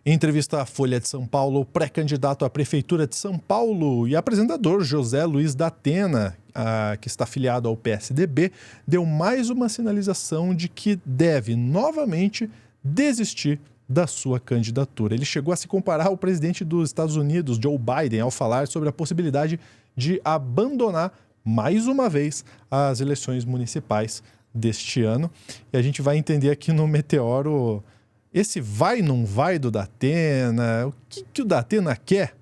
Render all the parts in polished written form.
Em entrevista à Folha de São Paulo, o pré-candidato à Prefeitura de São Paulo e apresentador José Luiz da Atena, que está afiliado ao PSDB, deu mais uma sinalização de que deve novamente desistir da sua candidatura. Ele chegou a se comparar ao presidente dos Estados Unidos, Joe Biden, ao falar sobre a possibilidade de abandonar mais uma vez as eleições municipais deste ano. E a gente vai entender aqui no Meteoro esse vai não vai do Datena. O que o Datena quer?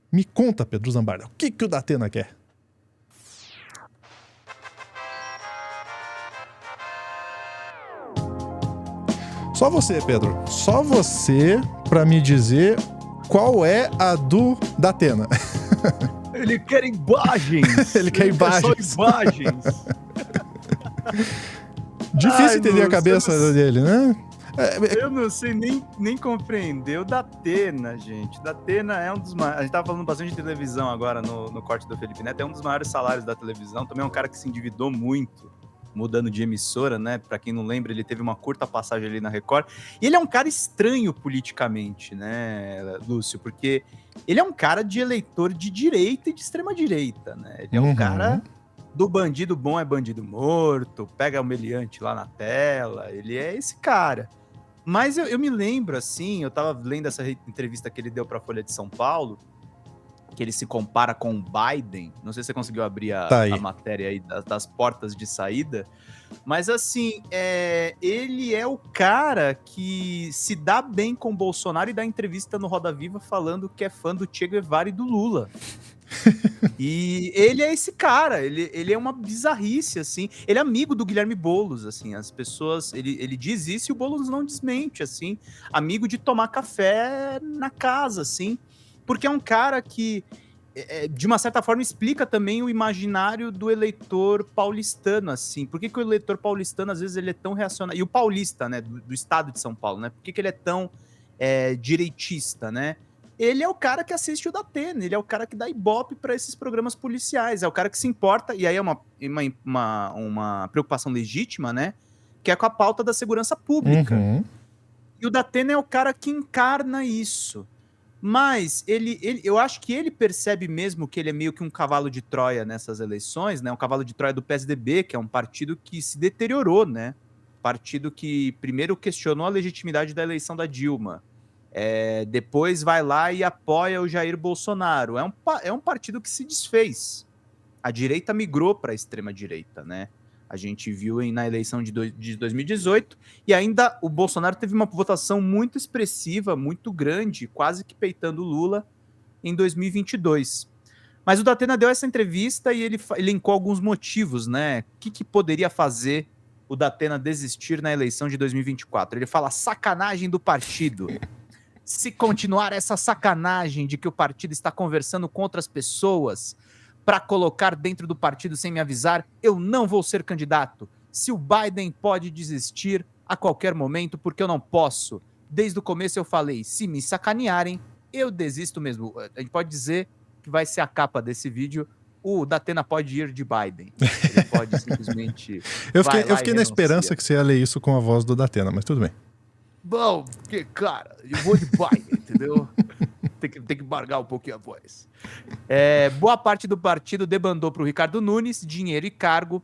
Me conta, Pedro Zambarda, o que o Datena quer? Só você, Pedro. Só você para me dizer qual é a do Datena. Ele quer imagens. Ele quer imagens. Só imagens. Difícil entender a cabeça dele, né? Eu não sei nem compreender o Datena, gente. Datena é um dos maiores. A gente tava falando bastante de televisão agora no corte do Felipe Neto. É um dos maiores salários da televisão. Também é um cara que se endividou muito, mudando de emissora, né? Pra quem não lembra, ele teve uma curta passagem ali na Record. E ele é um cara estranho politicamente, né, Lúcio? Porque ele é um cara de eleitor de direita e de extrema direita, né? Ele é um cara do bandido bom é bandido morto, pega o meliante lá na tela. Ele é esse cara. Mas eu me lembro, assim, eu tava lendo essa entrevista que ele deu pra Folha de São Paulo, que ele se compara com o Biden. Não sei se você conseguiu abrir a matéria aí das portas de saída. Mas, assim, ele é o cara que se dá bem com o Bolsonaro e dá entrevista no Roda Viva falando que é fã do Che Guevara e do Lula. E ele é esse cara, ele é uma bizarrice, assim. Ele é amigo do Guilherme Boulos, assim. As pessoas, ele diz isso e o Boulos não desmente, assim. Amigo de tomar café na casa, assim. Porque é um cara que, de uma certa forma, explica também o imaginário do eleitor paulistano, assim. Por que o eleitor paulistano, às vezes, ele é tão reacionário? E o paulista, né, do estado de São Paulo, né? Por que ele é tão direitista, né? Ele é o cara que assiste o Datena, ele é o cara que dá ibope para esses programas policiais, é o cara que se importa, e aí é uma preocupação legítima, né? Que é com a pauta da segurança pública. E o Datena é o cara que encarna isso. Mas eu acho que ele percebe mesmo que ele é meio que um cavalo de Troia nessas eleições, né? Um cavalo de Troia do PSDB, que é um partido que se deteriorou, né? Partido que primeiro questionou a legitimidade da eleição da Dilma. Depois vai lá e apoia o Jair Bolsonaro. É um partido que se desfez. A direita migrou para a extrema-direita, né? A gente viu na eleição de 2018 e ainda o Bolsonaro teve uma votação muito expressiva, muito grande, quase que peitando o Lula em 2022. Mas o Datena deu essa entrevista e ele elencou alguns motivos, né? O que poderia fazer o Datena desistir na eleição de 2024? Ele fala sacanagem do partido. Se continuar essa sacanagem de que o partido está conversando com outras pessoas para colocar dentro do partido sem me avisar, eu não vou ser candidato. Se o Biden pode desistir a qualquer momento, porque eu não posso. Desde o começo eu falei, se me sacanearem, eu desisto mesmo. A gente pode dizer que vai ser a capa desse vídeo. O Datena pode ir de Biden. Ele pode simplesmente... Eu fiquei na esperança que você ia ler isso com a voz do Datena, mas tudo bem. Bom, porque, cara, eu vou de Biden, entendeu? Tem que embargar um pouquinho a voz. Boa parte do partido debandou para o Ricardo Nunes, dinheiro e cargo.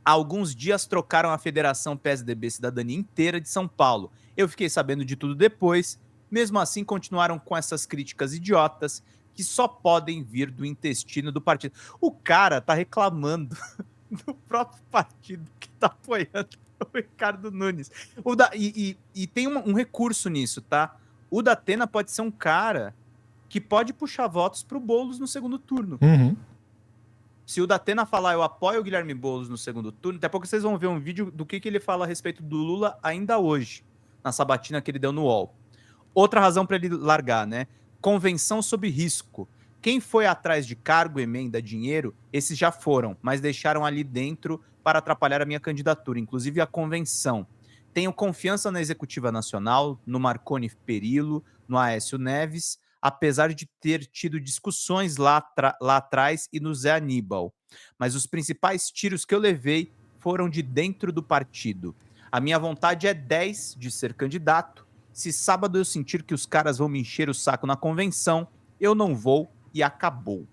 Há alguns dias trocaram a Federação PSDB Cidadania inteira de São Paulo. Eu fiquei sabendo de tudo depois. Mesmo assim, continuaram com essas críticas idiotas que só podem vir do intestino do partido. O cara tá reclamando do próprio partido que tá apoiando o Ricardo Nunes. E tem um recurso nisso, tá? O Datena pode ser um cara que pode puxar votos pro Boulos no segundo turno. Se o Datena falar, eu apoio o Guilherme Boulos no segundo turno, daqui a pouco vocês vão ver um vídeo do que ele fala a respeito do Lula ainda hoje, na sabatina que ele deu no UOL. Outra razão para ele largar, né? Convenção sob risco. Quem foi atrás de cargo, emenda, dinheiro, esses já foram, mas deixaram ali dentro para atrapalhar a minha candidatura, inclusive a convenção. Tenho confiança na Executiva Nacional, no Marconi Perillo, no Aécio Neves, apesar de ter tido discussões lá atrás e no Zé Aníbal. Mas os principais tiros que eu levei foram de dentro do partido. A minha vontade é 10 de ser candidato Se sábado eu sentir que os caras vão me encher o saco na convenção, eu não vou e acabou.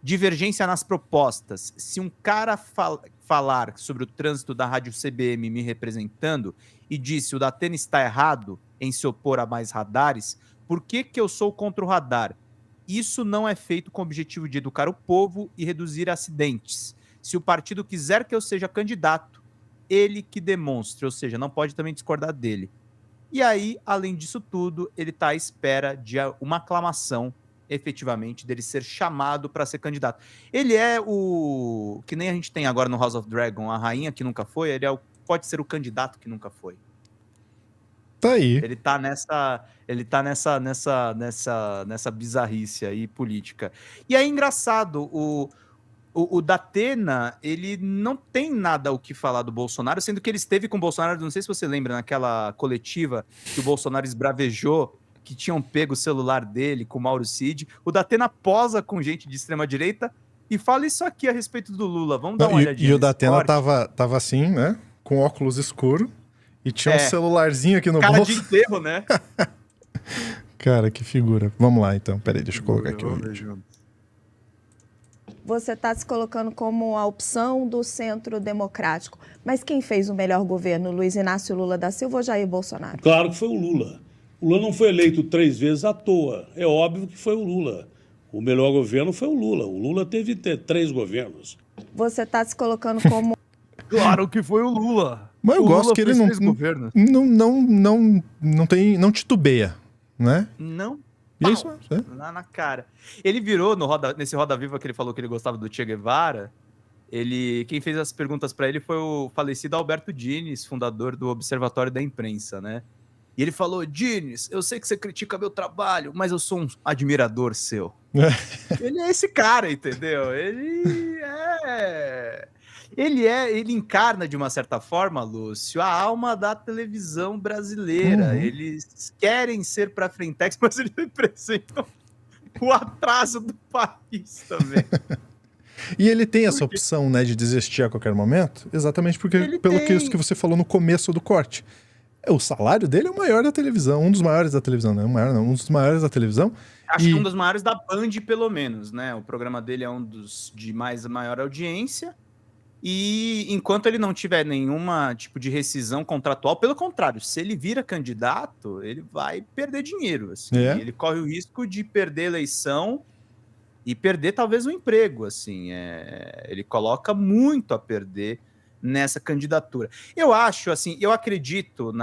Divergência nas propostas. Se um cara falar sobre o trânsito da Rádio CBM me representando e disse o Datena está errado em se opor a mais radares, por que eu sou contra o radar? Isso não é feito com o objetivo de educar o povo e reduzir acidentes. Se o partido quiser que eu seja candidato, ele que demonstre, ou seja, não pode também discordar dele. E aí, além disso tudo, ele está à espera de uma aclamação, efetivamente, dele ser chamado para ser candidato. Ele é o... que nem a gente tem agora no House of Dragon, a rainha que nunca foi, ele pode ser o candidato que nunca foi. Tá aí. Ele tá nessa bizarrice aí política. E é engraçado, o Datena, ele não tem nada o que falar do Bolsonaro, sendo que ele esteve com o Bolsonaro, não sei se você lembra, naquela coletiva que o Bolsonaro esbravejou, que tinham pego o celular dele com o Mauro Cid. O Datena posa com gente de extrema-direita e fala isso aqui a respeito do Lula. Vamos dar uma olhadinha. E o Datena tava assim, né? Com óculos escuro e tinha um celularzinho aqui no bolso. Cara de enterro, né? Cara, que figura. Vamos lá, então. Peraí, deixa eu colocar aqui o vídeo. Você está se colocando como a opção do centro democrático. Mas quem fez o melhor governo, Luiz Inácio Lula da Silva ou Jair Bolsonaro? Claro que foi o Lula. O Lula não foi eleito 3 vezes à toa. É óbvio que foi o Lula. O melhor governo foi o Lula. O Lula teve 3 governos. Você está se colocando como... Claro que foi o Lula. Mas eu gosto que ele não titubeia, né? Não. Isso, Na cara. Ele virou, nesse Roda Viva que ele falou que ele gostava do Che Guevara, quem fez as perguntas para ele foi o falecido Alberto Dines, fundador do Observatório da Imprensa, né? E ele falou: Dines, eu sei que você critica meu trabalho, mas eu sou um admirador seu. Ele é esse cara, entendeu? Ele encarna, de uma certa forma, Lúcio, a alma da televisão brasileira. Eles querem ser pra frentex, mas eles representam o atraso do país também. E ele tem essa opção, né, de desistir a qualquer momento, exatamente isso que você falou no começo do corte. O salário dele é o maior da televisão, um dos maiores da televisão, né? Um dos maiores da televisão. Acho que um dos maiores da Band, pelo menos, né? O programa dele é um dos de maior audiência. E enquanto ele não tiver nenhuma tipo de rescisão contratual, pelo contrário, se ele vira candidato, ele vai perder dinheiro. Assim. Ele corre o risco de perder a eleição e perder talvez o emprego. Assim. Ele coloca muito a perder nessa candidatura. Eu acho, assim, eu acredito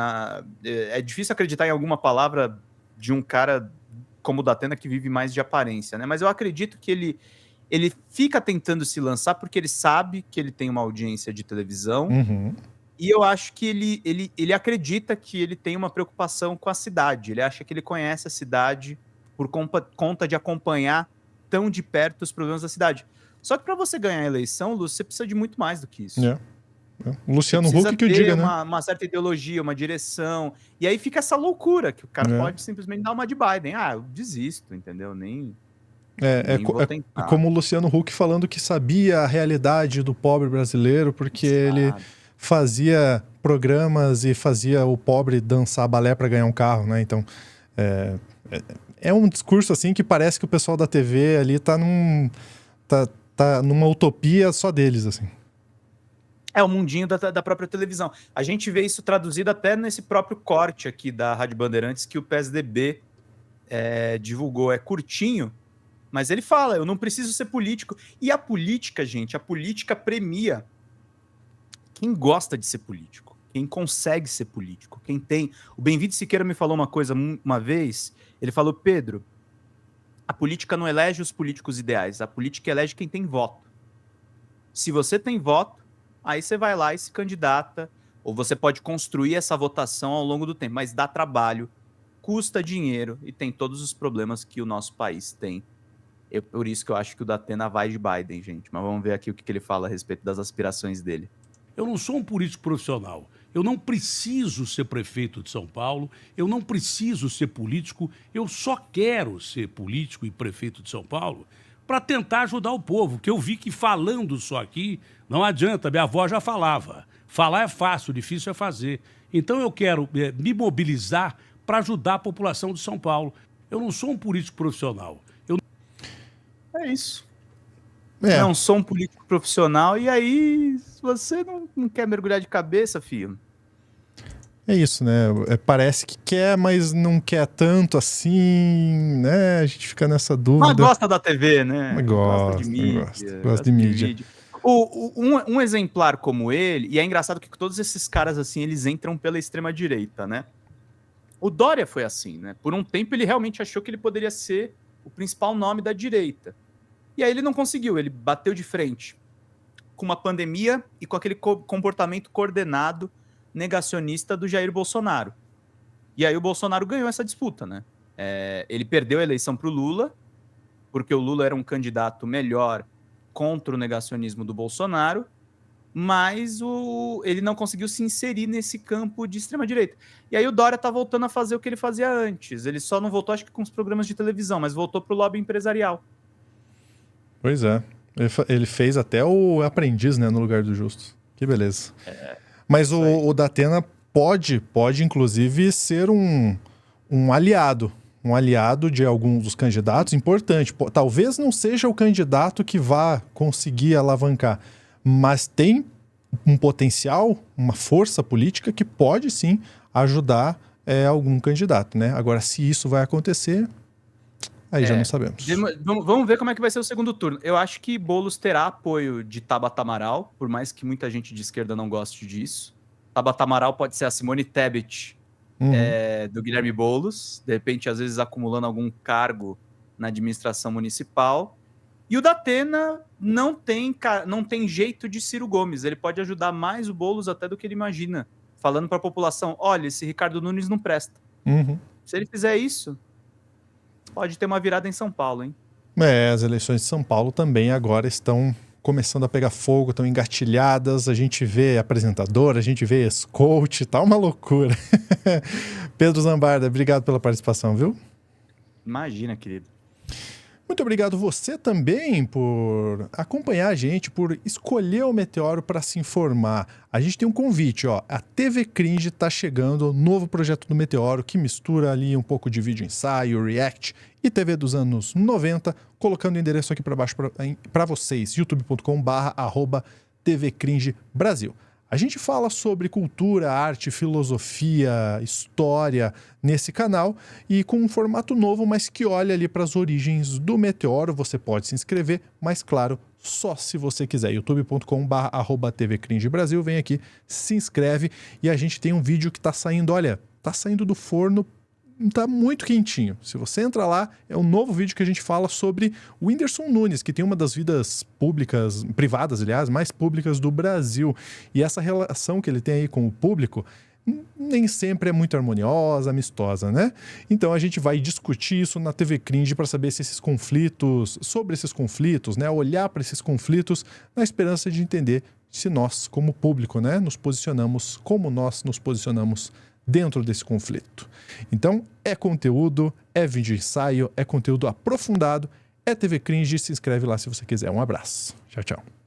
é difícil acreditar em alguma palavra de um cara como o Datena que vive mais de aparência, né? Mas eu acredito que ele fica tentando se lançar porque ele sabe que ele tem uma audiência de televisão. E eu acho que ele acredita que ele tem uma preocupação com a cidade. Ele acha que ele conhece a cidade por conta de acompanhar tão de perto os problemas da cidade. Só que para você ganhar a eleição, Lúcio, você precisa de muito mais do que isso. O Luciano Huck que eu diga, né? Uma certa ideologia, uma direção. E aí fica essa loucura, que o cara pode simplesmente dar uma de Biden. Eu desisto, entendeu? Nem vou tentar. Como o Luciano Huck falando que sabia a realidade do pobre brasileiro, porque ele fazia programas e fazia o pobre dançar balé para ganhar um carro, né? Então, é um discurso assim que parece que o pessoal da TV ali tá numa utopia só deles, assim. É o mundinho da própria televisão. A gente vê isso traduzido até nesse próprio corte aqui da Rádio Bandeirantes que o PSDB divulgou. É curtinho, mas ele fala, eu não preciso ser político. E a política, gente, a política premia quem gosta de ser político, quem consegue ser político, quem tem... O Bem-vindo Siqueira me falou uma coisa uma vez, ele falou: Pedro, a política não elege os políticos ideais, a política elege quem tem voto. Se você tem voto, aí você vai lá e se candidata, ou você pode construir essa votação ao longo do tempo, mas dá trabalho, custa dinheiro e tem todos os problemas que o nosso país tem. Por isso que eu acho que o Datena vai de Biden, gente. Mas vamos ver aqui o que ele fala a respeito das aspirações dele. Eu não sou um político profissional. Eu não preciso ser prefeito de São Paulo. Eu não preciso ser político. Eu só quero ser político e prefeito de São Paulo para tentar ajudar o povo. Que eu vi que falando só aqui não adianta. Minha avó já falava. Falar é fácil, difícil é fazer. Então eu quero me mobilizar para ajudar a população de São Paulo. Eu não sou um político profissional. É isso. Não sou um político profissional, e aí você não quer mergulhar de cabeça, filho. É isso, né? Parece que quer, mas não quer tanto assim, né? A gente fica nessa dúvida. Mas gosta da TV, né? Mas Gosta de mídia. Gosta de mídia. Um exemplar como ele, e é engraçado que todos esses caras, assim, eles entram pela extrema-direita, né? O Dória foi assim, né? Por um tempo ele realmente achou que ele poderia ser o principal nome da direita. E aí ele não conseguiu, ele bateu de frente com uma pandemia e com aquele comportamento coordenado negacionista do Jair Bolsonaro. E aí o Bolsonaro ganhou essa disputa, né? Ele perdeu a eleição para o Lula, porque o Lula era um candidato melhor contra o negacionismo do Bolsonaro, mas ele não conseguiu se inserir nesse campo de extrema-direita. E aí o Dória tá voltando a fazer o que ele fazia antes. Ele só não voltou, acho que com os programas de televisão, mas voltou pro lobby empresarial. Pois é. Ele fez até o Aprendiz, né, no lugar do Justo. Que beleza. Mas o Datena pode inclusive ser um aliado. Um aliado de alguns dos candidatos importante. Talvez não seja o candidato que vá conseguir alavancar, mas tem um potencial, uma força política que pode sim ajudar algum candidato, né? Agora, se isso vai acontecer, aí já não sabemos. Vamos ver como é que vai ser o segundo turno. Eu acho que Boulos terá apoio de Tabata Amaral, por mais que muita gente de esquerda não goste disso. Tabata Amaral pode ser a Simone Tebet do Guilherme Boulos, de repente, às vezes, acumulando algum cargo na administração municipal. E o Datena não tem jeito de Ciro Gomes. Ele pode ajudar mais o Boulos até do que ele imagina, falando para a população: olha, esse Ricardo Nunes não presta. Se ele fizer isso, pode ter uma virada em São Paulo, hein? As eleições de São Paulo também agora estão começando a pegar fogo, estão engatilhadas. A gente vê apresentador, a gente vê ex-coach, tá uma loucura. Pedro Zambarda, obrigado pela participação, viu? Imagina, querido. Muito obrigado você também por acompanhar a gente, por escolher o Meteoro para se informar. A gente tem um convite, ó. A TV Cringe está chegando, novo projeto do Meteoro que mistura ali um pouco de vídeo ensaio, react e TV dos anos 90, colocando o endereço aqui para baixo para vocês, youtube.com/tvcringebrasil. A gente fala sobre cultura, arte, filosofia, história nesse canal e com um formato novo, mas que olha ali para as origens do Meteoro. Você pode se inscrever, mas claro, só se você quiser. youtube.com/tvcringebrasil. Vem aqui, se inscreve e a gente tem um vídeo que está saindo, olha, está saindo do forno. Tá muito quentinho. Se você entra lá, é um novo vídeo que a gente fala sobre o Whindersson Nunes, que tem uma das vidas públicas, privadas, aliás, mais públicas do Brasil. E essa relação que ele tem aí com o público nem sempre é muito harmoniosa, amistosa, né? Então a gente vai discutir isso na TV Cringe para saber se sobre esses conflitos, né? Olhar para esses conflitos na esperança de entender se nós, como público, né, nos posicionamos como nós nos posicionamos dentro desse conflito. Então, é conteúdo, é vídeo ensaio, é conteúdo aprofundado, é TV Cringe. Se inscreve lá se você quiser. Um abraço. Tchau, tchau.